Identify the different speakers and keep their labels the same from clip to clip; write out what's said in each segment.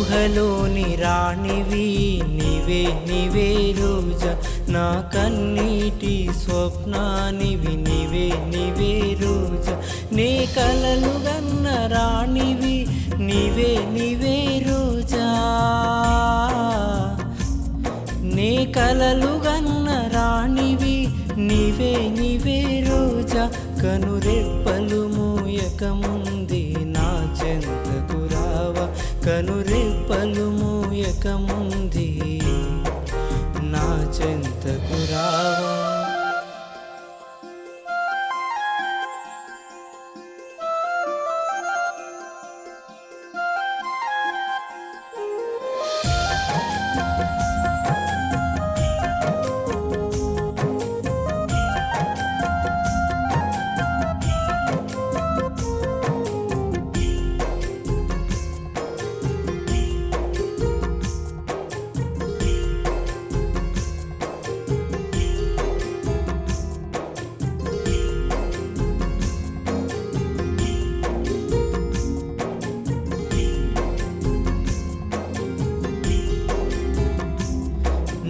Speaker 1: ఊహలోని రాణివి నీవే నీవే రోజా, నా కన్నీటి స్వప్నానివి నీవే నీవే రోజా, నీ కలలు గన్న రాణివి నీవే నీవే రోజా, నీ కలలు గన్న రాణివి నీవే నీవే రోజా, కనురెప్పలు మూయక ముందే నా చెంతకు రావా, కనురెప్పలు మూయక ముందే నా చెంతకు రావా.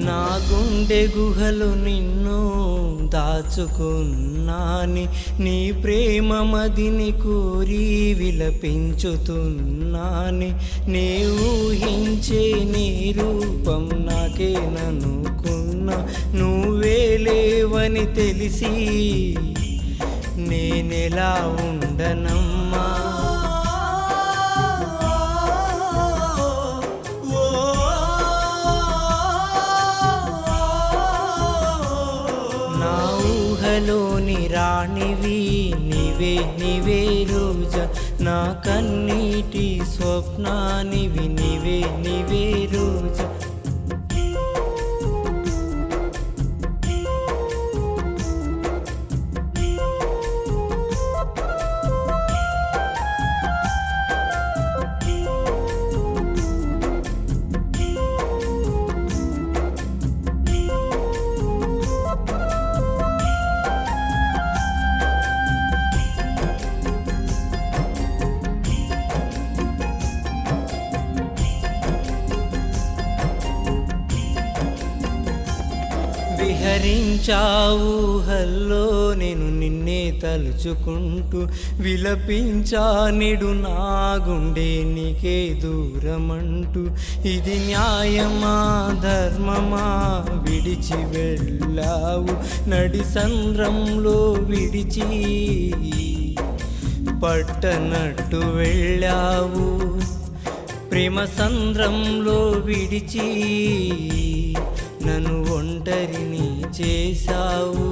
Speaker 1: నా గుండె గుహలు నిన్ను దాచుకున్నాని, నీ ప్రేమ మదిని కోరి విలపించుతున్నాని, నే ఊహించే నీ రూపం నాకేననుకున్నా, నువ్వే లేవని తెలిసి నేనెలా ఉండనమ్మా. ఊహలోని రాణివి నీవే నీవే రోజా, నా కన్నీటి స్వప్నానివి నీవే నీవే రోజా. విహరించావు హల్లో నేను నిన్నే తలుచుకుంటూ, విలపించా నిడు నా గుండె నీకే దూరమంటూ, ఇది న్యాయమా ధర్మమా విడిచి వెళ్ళావు, నడి సంద్రంలో విడిచి పట్టనట్టు వెళ్ళావు, ప్రేమ సంద్రంలో విడిచి నన్ను ఒంటరిని చేశావు.